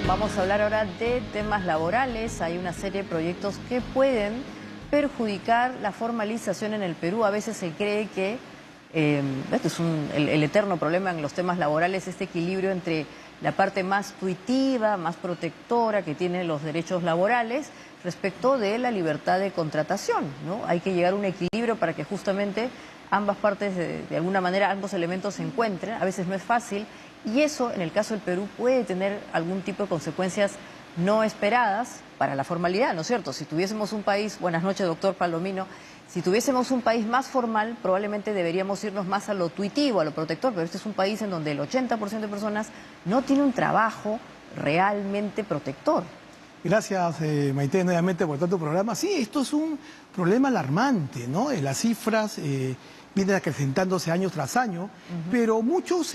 Vamos a hablar ahora de temas laborales. Hay una serie de proyectos que pueden perjudicar la formalización en el Perú. A veces se cree que este es el eterno problema en los temas laborales, este equilibrio entre la parte más tuitiva, más protectora que tienen los derechos laborales respecto de la libertad de contratación, ¿no? Hay que llegar a un equilibrio para que justamente ambas partes, de alguna manera, ambos elementos se encuentren. A veces no es fácil y eso, en el caso del Perú, puede tener algún tipo de consecuencias no esperadas para la formalidad, ¿no es cierto? Si tuviésemos un país, buenas noches, doctor Palomino, si tuviésemos un país más formal, probablemente deberíamos irnos más a lo tuitivo, a lo protector, pero este es un país en donde el 80% de personas no tiene un trabajo realmente protector. Gracias, Maite, nuevamente por tu programa. Sí, esto es un problema alarmante, ¿no? Las cifras vienen acrecentándose año tras año, pero muchos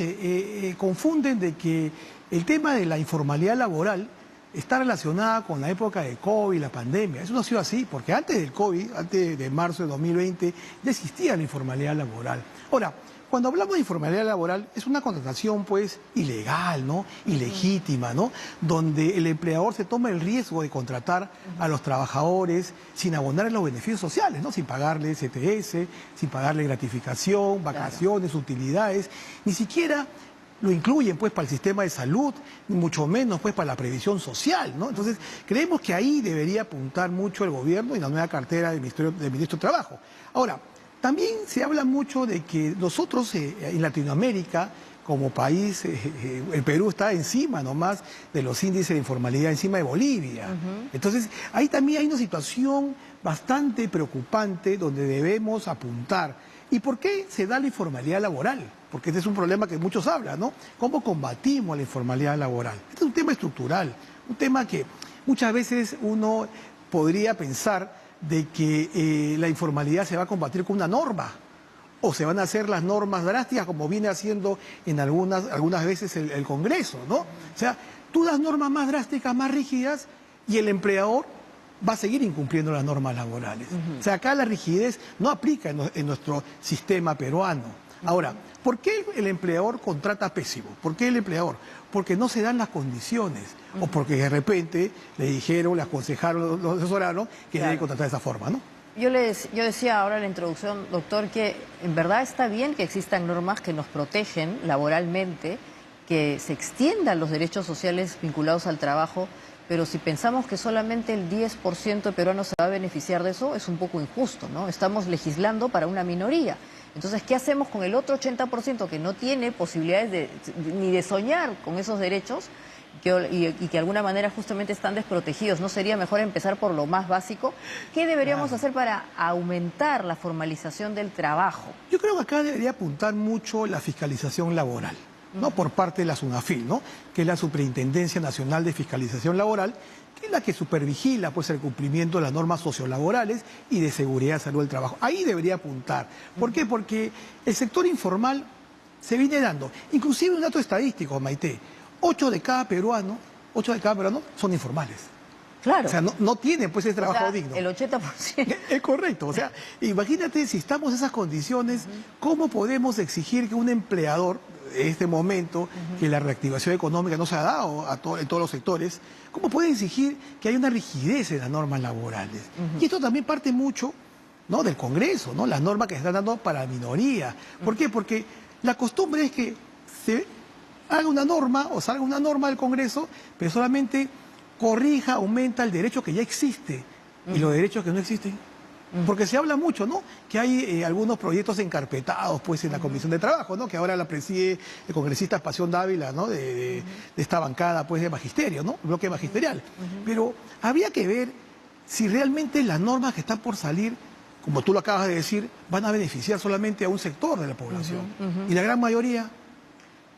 confunden de que el tema de la informalidad laboral está relacionada con la época de COVID, la pandemia. Eso no ha sido así, porque antes del COVID, antes de marzo de 2020, ya existía la informalidad laboral. Ahora, cuando hablamos de informalidad laboral, es una contratación, pues, ilegal, ¿no? Ilegítima, ¿no? Donde el empleador se toma el riesgo de contratar a los trabajadores sin abonarles los beneficios sociales, ¿no? Sin pagarles ETS, sin pagarle gratificación, vacaciones, utilidades, ni siquiera lo incluyen, pues, para el sistema de salud, ni mucho menos, pues, para la previsión social, ¿no? Entonces, creemos que ahí debería apuntar mucho el gobierno y la nueva cartera del Ministro de Trabajo. Ahora, también se habla mucho de que nosotros en Latinoamérica, como país, el Perú está encima nomás de los índices de informalidad, encima de Bolivia. Entonces, ahí también hay una situación bastante preocupante donde debemos apuntar. ¿Y por qué se da la informalidad laboral? Porque este es un problema que muchos hablan, ¿no? ¿Cómo combatimos la informalidad laboral? Este es un tema estructural, un tema que muchas veces uno podría pensar de que la informalidad se va a combatir con una norma o se van a hacer las normas drásticas como viene haciendo en algunas veces el Congreso, ¿no? O sea, tú das normas más drásticas, más rígidas y el empleador va a seguir incumpliendo las normas laborales. O sea, acá la rigidez no aplica en nuestro sistema peruano. Ahora, ¿por qué el empleador contrata pésimo? ¿Por qué el empleador? Porque no se dan las condiciones o porque de repente le dijeron, le aconsejaron, lo asesoraron que debe contratar de esa forma, ¿no? Yo decía ahora en la introducción, doctor, que en verdad está bien que existan normas que nos protegen laboralmente, que se extiendan los derechos sociales vinculados al trabajo, pero si pensamos que solamente el 10% de peruanos se va a beneficiar de eso, es un poco injusto, ¿no? Estamos legislando para una minoría. Entonces, ¿qué hacemos con el otro 80% que no tiene posibilidades ni de soñar con esos derechos y que de alguna manera justamente están desprotegidos? ¿No sería mejor empezar por lo más básico? ¿Qué deberíamos hacer para aumentar la formalización del trabajo? Yo creo que acá debería apuntar mucho la fiscalización laboral, ¿no? Por parte de la SUNAFIL, ¿no? Que es la Superintendencia Nacional de Fiscalización Laboral, que es la que supervigila, pues, el cumplimiento de las normas sociolaborales y de seguridad y salud del trabajo. Ahí debería apuntar. ¿Por qué? Porque el sector informal se viene dando. Inclusive un dato estadístico, Maite, 8 de cada peruano son informales. Claro. O sea, no tienen, pues, ese trabajo digno. El 80%. Es correcto. O sea, imagínate si estamos en esas condiciones, ¿cómo podemos exigir que un empleador, en este momento, que la reactivación económica no se ha dado en todos los sectores, cómo puede exigir que haya una rigidez en las normas laborales? Y esto también parte mucho, ¿no?, del Congreso, ¿no? Las normas que se están dando para la minoría. ¿Por qué? Porque la costumbre es que se haga una norma o salga una norma del Congreso, pero solamente corrija, aumenta el derecho que ya existe y los derechos que no existen. Porque se habla mucho, ¿no?, que hay algunos proyectos encarpetados, pues, en la Comisión de Trabajo, ¿no?, que ahora la preside el congresista Pasión Dávila, ¿no?, de esta bancada, pues, de magisterio, ¿no?, bloque magisterial. Pero habría que ver si realmente las normas que están por salir, como tú lo acabas de decir, van a beneficiar solamente a un sector de la población. Y la gran mayoría...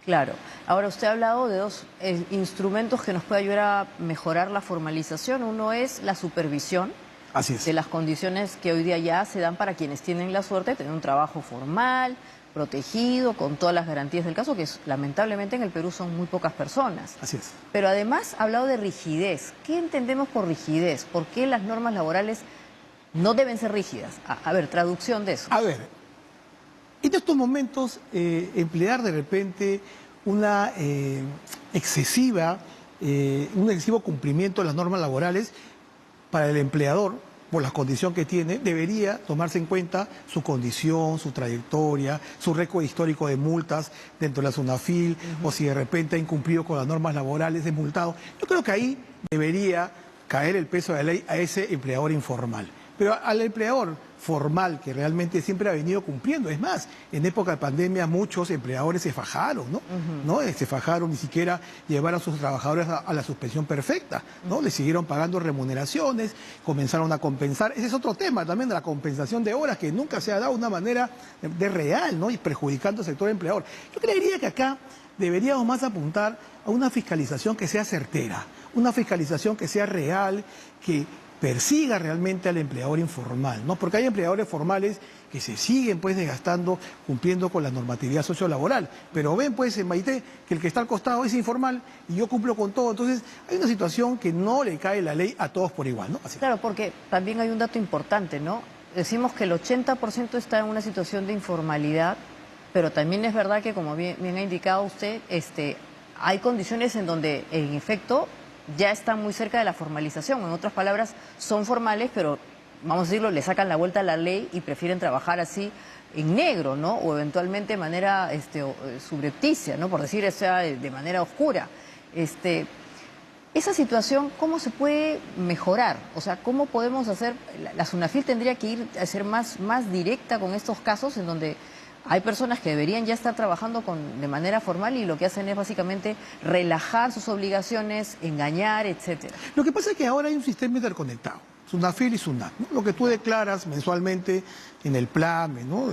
Claro. Ahora, usted ha hablado de dos instrumentos que nos pueden ayudar a mejorar la formalización. Uno es la supervisión. Así es. De las condiciones que hoy día ya se dan para quienes tienen la suerte de tener un trabajo formal, protegido, con todas las garantías del caso, que lamentablemente en el Perú son muy pocas personas. Así es. Pero además ha hablado de rigidez. ¿Qué entendemos por rigidez? ¿Por qué las normas laborales no deben ser rígidas? A ver, traducción de eso. A ver, en estos momentos emplear de repente una excesiva un excesivo cumplimiento de las normas laborales para el empleador, por la condición que tiene, debería tomarse en cuenta su condición, su trayectoria, su récord histórico de multas dentro de la SUNAFIL, o si de repente ha incumplido con las normas laborales, es multado. Yo creo que ahí debería caer el peso de la ley a ese empleador informal. Pero al empleador formal, que realmente siempre ha venido cumpliendo, es más, en época de pandemia muchos empleadores se fajaron, ¿no? Se fajaron, ni siquiera llevar a sus trabajadores a la suspensión perfecta, ¿no? Les siguieron pagando remuneraciones, comenzaron a compensar. Ese es otro tema también, de la compensación de horas, que nunca se ha dado de una manera de real, ¿no? Y perjudicando al sector empleador. Yo creería que acá deberíamos más apuntar a una fiscalización que sea certera, una fiscalización que sea real, que persiga realmente al empleador informal, ¿no? Porque hay empleadores formales que se siguen pues desgastando, cumpliendo con la normatividad sociolaboral, pero ven pues en Maite que el que está al costado es informal y yo cumplo con todo, entonces hay una situación que no le cae la ley a todos por igual, ¿no? Así. Claro, porque también hay un dato importante, ¿no? Decimos que el 80% está en una situación de informalidad, pero también es verdad que, como bien ha indicado usted, hay condiciones en donde, en efecto, ya están muy cerca de la formalización. En otras palabras, son formales, pero, vamos a decirlo, le sacan la vuelta a la ley y prefieren trabajar así en negro, ¿no? O eventualmente de manera subrepticia, ¿no? Por decir, de manera oscura. Esa situación, ¿cómo se puede mejorar? O sea, ¿cómo podemos hacer? La SUNAFIL tendría que ir a ser más directa con estos casos en donde hay personas que deberían ya estar trabajando de manera formal y lo que hacen es básicamente relajar sus obligaciones, engañar, etcétera. Lo que pasa es que ahora hay un sistema interconectado, SUNAFIL y SUNAT, ¿no? Lo que tú declaras mensualmente en el PLAME, ¿no?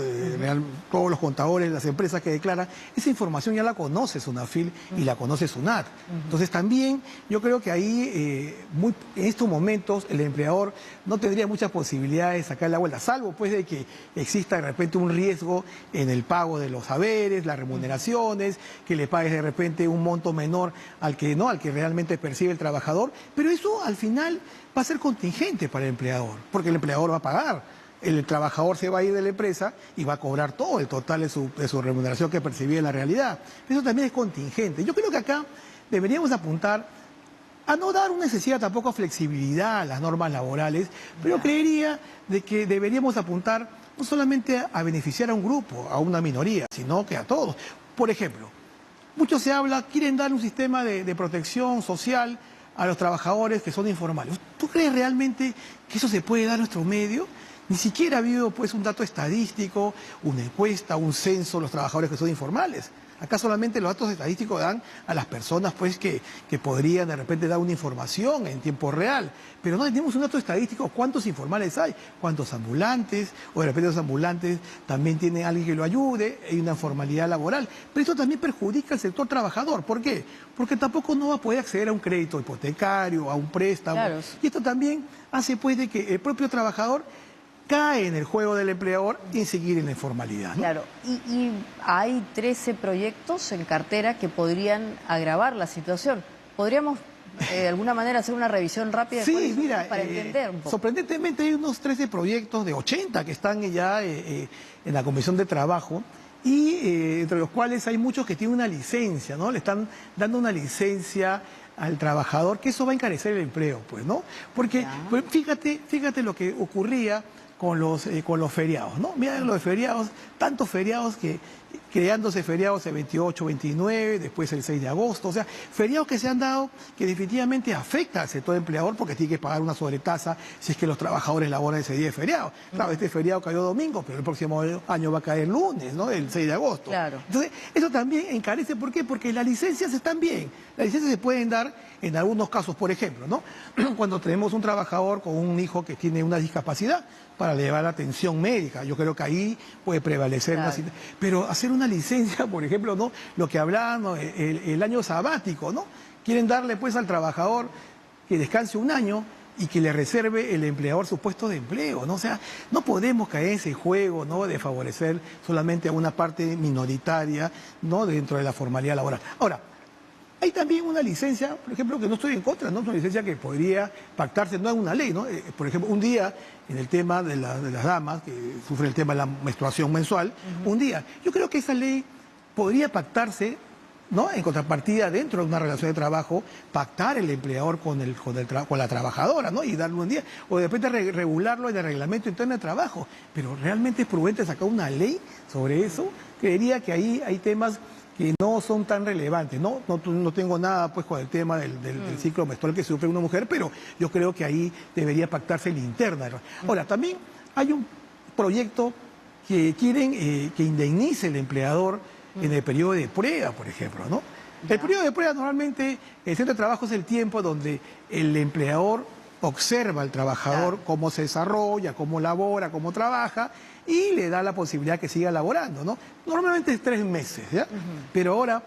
Todos los contadores, las empresas que declaran, esa información ya la conoce SUNAFIL y la conoce SUNAT. Entonces también yo creo que ahí, en estos momentos, el empleador no tendría muchas posibilidades de sacar la vuelta, salvo pues de que exista de repente un riesgo en el pago de los haberes, las remuneraciones, que le pagues de repente un monto menor al que realmente percibe el trabajador, pero eso al final va a ser contingente para el empleador, porque el empleador va a pagar. El trabajador se va a ir de la empresa y va a cobrar todo el total de su remuneración que percibía en la realidad. Eso también es contingente. Yo creo que acá deberíamos apuntar a no dar una excesiva tampoco flexibilidad a las normas laborales, pero creería de que deberíamos apuntar no solamente a beneficiar a un grupo, a una minoría, sino que a todos. Por ejemplo, mucho se habla, quieren dar un sistema de protección social a los trabajadores que son informales. ¿Tú crees realmente que eso se puede dar a nuestro medio? Ni siquiera ha habido pues un dato estadístico, una encuesta, un censo de los trabajadores que son informales. Acá solamente los datos estadísticos dan a las personas pues que podrían de repente dar una información en tiempo real. Pero no tenemos un dato estadístico, cuántos informales hay, cuántos ambulantes, o de repente los ambulantes también tienen alguien que lo ayude, hay una formalidad laboral. Pero esto también perjudica al sector trabajador. ¿Por qué? Porque tampoco no va a poder acceder a un crédito hipotecario, a un préstamo. Claro. Y esto también hace pues de que el propio trabajador cae en el juego del empleador y seguir en la informalidad, ¿no? Claro, y hay 13 proyectos en cartera que podrían agravar la situación. ¿Podríamos de alguna manera hacer una revisión rápida? Sí, mira, para entender un poco. Sorprendentemente hay unos 13 proyectos de 80 que están ya en la Comisión de Trabajo y entre los cuales hay muchos que tienen una licencia, ¿no? Le están dando una licencia al trabajador, que eso va a encarecer el empleo, pues, ¿no? Porque pues, fíjate lo que ocurría con los feriados, ¿no? Mira los feriados, tantos feriados que creándose feriados el 28, 29, después el 6 de agosto, o sea, feriados que se han dado que definitivamente afecta al sector empleador porque tiene que pagar una sobretasa si es que los trabajadores laboran ese día de feriado. Claro, este feriado cayó domingo, pero el próximo año va a caer lunes, ¿no? El 6 de agosto. Claro. Entonces, eso también encarece, ¿por qué? Porque las licencias están bien. Las licencias se pueden dar en algunos casos, por ejemplo, ¿no? Cuando tenemos un trabajador con un hijo que tiene una discapacidad para llevar atención médica, yo creo que ahí puede prevalecer una situación. Pero hacer una licencia, por ejemplo, ¿no? Lo que hablaban, ¿no? el año sabático, ¿no? Quieren darle pues al trabajador que descanse un año y que le reserve el empleador su puesto de empleo, ¿no? O sea, no podemos caer en ese juego, ¿no? De favorecer solamente a una parte minoritaria, ¿no? Dentro de la formalidad laboral. Ahora, hay también una licencia, por ejemplo, que no estoy en contra, ¿no? Es una licencia que podría pactarse, no en una ley, ¿no? Por ejemplo, un día, en el tema de las damas, que sufren el tema de la menstruación mensual, un día. Yo creo que esa ley podría pactarse ¿no? En contrapartida, dentro de una relación de trabajo, pactar el empleador con la trabajadora, ¿no? Y darle un día, o de repente regularlo en el reglamento interno de trabajo. Pero realmente es prudente sacar una ley sobre eso. Creería que ahí hay temas que no son tan relevantes, ¿no? No tengo nada pues con el tema del ciclo menstrual que sufre una mujer, pero yo creo que ahí debería pactarse la interna. Ahora, también hay un proyecto que quieren que indemnice el empleador en el periodo de prueba, por ejemplo, ¿no? El periodo de prueba normalmente, el centro de trabajo es el tiempo donde el empleador observa al trabajador cómo se desarrolla, cómo labora, cómo trabaja y le da la posibilidad que siga laborando, ¿no? Normalmente es 3 meses, ¿ya? Pero ahora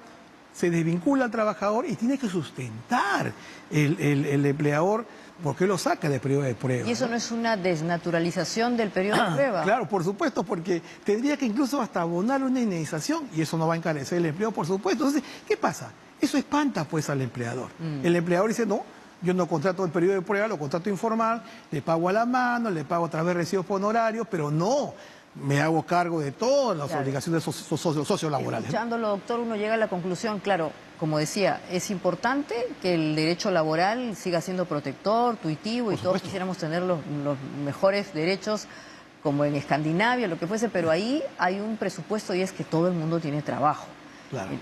se desvincula al trabajador y tiene que sustentar el empleador porque lo saca del periodo de prueba. ¿Y eso no es una desnaturalización del periodo de prueba? Claro, por supuesto, porque tendría que incluso hasta abonar una indemnización y eso no va a encarecer el empleo, por supuesto. Entonces, ¿qué pasa? Eso espanta pues al empleador. El empleador dice, no, yo no contrato el periodo de prueba, lo contrato informal, le pago a la mano, le pago a través de recibos por honorarios, pero no me hago cargo de todas las obligaciones sociolaborales. Escuchándolo, doctor, uno llega a la conclusión, claro, como decía, es importante que el derecho laboral siga siendo protector, tuitivo, y todos quisiéramos tener los mejores derechos como en Escandinavia, lo que fuese, pero ahí hay un presupuesto y es que todo el mundo tiene trabajo,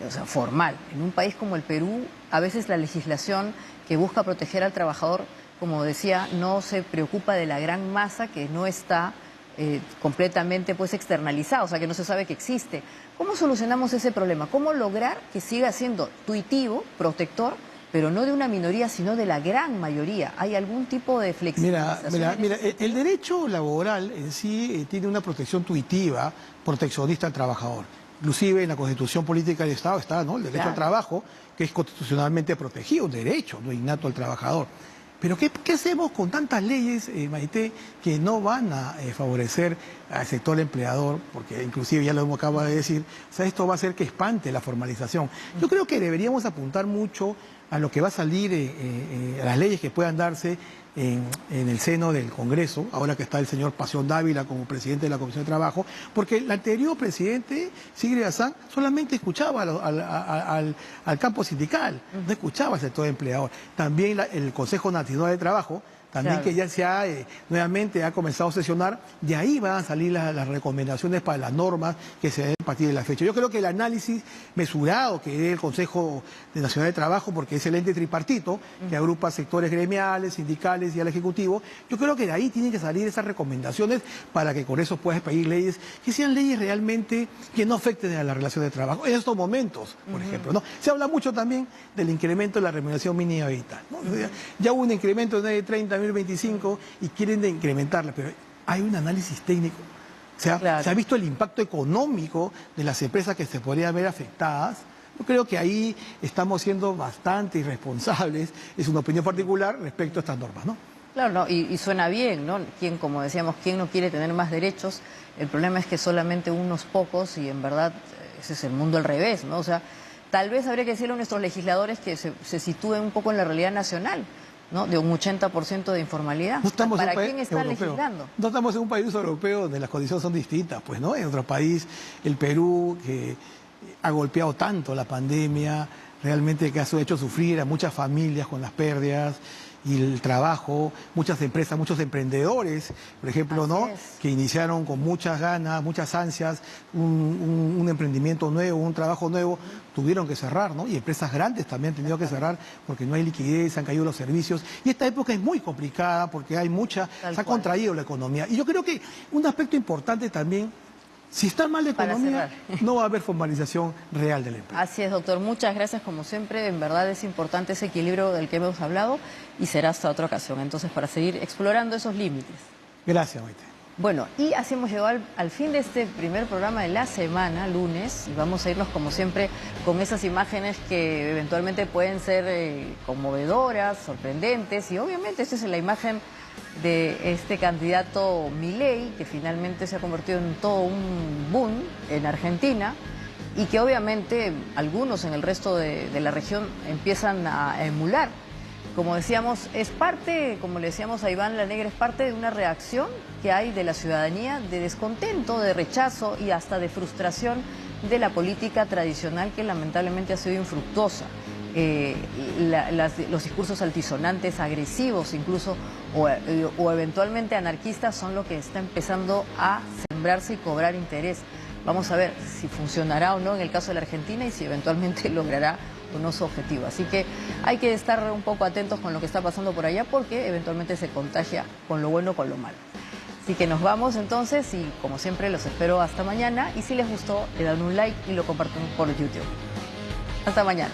o sea, formal. En un país como el Perú, a veces la legislación que busca proteger al trabajador, como decía, no se preocupa de la gran masa que no está completamente pues externalizado, o sea que no se sabe que existe. ¿Cómo solucionamos ese problema? ¿Cómo lograr que siga siendo tuitivo, protector, pero no de una minoría, sino de la gran mayoría? ¿Hay algún tipo de flexibilización? Mira, el derecho laboral en sí tiene una protección tuitiva, proteccionista al trabajador. Inclusive en la Constitución Política del Estado está, ¿no?, el derecho al trabajo, que es constitucionalmente protegido, un derecho no innato al trabajador. Pero ¿qué hacemos con tantas leyes, Maite, que no van a favorecer al sector empleador? Porque inclusive ya lo acabo de decir, o sea, esto va a hacer que espante la formalización. Yo creo que deberíamos apuntar mucho a lo que va a salir, a las leyes que puedan darse en el seno del Congreso, ahora que está el señor Pasión Dávila como presidente de la Comisión de Trabajo, porque el anterior presidente, Sigrid Azán, solamente escuchaba al campo sindical, no escuchaba al sector empleador. También el Consejo Nacional de Trabajo, también que ya nuevamente ha comenzado a sesionar, de ahí van a salir las recomendaciones para las normas que se den a partir de la fecha. Yo creo que el análisis mesurado que dé el Consejo Nacional de Trabajo, porque es el ente tripartito que agrupa sectores gremiales, sindicales y al Ejecutivo, yo creo que de ahí tienen que salir esas recomendaciones para que con eso puedas pedir leyes que sean leyes realmente que no afecten a la relación de trabajo. En estos momentos, por ejemplo, ¿no? Se habla mucho también del incremento de la remuneración mínima vital, ¿no? Ya hubo un incremento de 30, 2025 y quieren incrementarla, pero hay un análisis técnico. O sea, se ha visto el impacto económico de las empresas que se podrían ver afectadas. Yo creo que ahí estamos siendo bastante irresponsables, es una opinión particular respecto a estas normas, ¿no? Claro, no, y suena bien, ¿no? Como decíamos, ¿quién no quiere tener más derechos? El problema es que solamente unos pocos, y en verdad ese es el mundo al revés, ¿no? O sea, tal vez habría que decirle a nuestros legisladores que se sitúen un poco en la realidad nacional, ¿no? De un 80% de informalidad. ¿Para quién están legislando? No estamos en un país europeo donde las condiciones son distintas, pues, ¿no? En otro país, el Perú, que ha golpeado tanto la pandemia, realmente que ha hecho sufrir a muchas familias con las pérdidas y el trabajo, muchas empresas, muchos emprendedores, por ejemplo, ¿no? Que iniciaron con muchas ganas, muchas ansias, un emprendimiento nuevo, un trabajo nuevo, tuvieron que cerrar, ¿no? Y empresas grandes también han tenido que cerrar porque no hay liquidez, han caído los servicios. Y esta época es muy complicada porque hay se ha contraído la economía. Y yo creo que un aspecto importante también, si está mal la economía, no va a haber formalización real del empleo. Así es, doctor. Muchas gracias, como siempre. En verdad es importante ese equilibrio del que hemos hablado y será hasta otra ocasión, entonces, para seguir explorando esos límites. Gracias, Maite. Bueno, y así hemos llegado al fin de este primer programa de la semana, lunes, y vamos a irnos, como siempre, con esas imágenes que eventualmente pueden ser conmovedoras, sorprendentes, y obviamente esta es la imagen de este candidato Milei, que finalmente se ha convertido en todo un boom en Argentina y que obviamente algunos en el resto de la región empiezan a emular. Como decíamos, es parte, como le decíamos a Iván La Negra, es parte de una reacción que hay de la ciudadanía de descontento, de rechazo y hasta de frustración de la política tradicional que lamentablemente ha sido infructuosa. Los discursos altisonantes, agresivos incluso, o eventualmente anarquistas son lo que está empezando a sembrarse y cobrar interés. Vamos a ver si funcionará o no en el caso de la Argentina y si eventualmente logrará o no su objetivo. Así que hay que estar un poco atentos con lo que está pasando por allá porque eventualmente se contagia con lo bueno o con lo malo. Así que nos vamos entonces y como siempre los espero hasta mañana y si les gustó le dan un like y lo comparten por YouTube. Hasta mañana.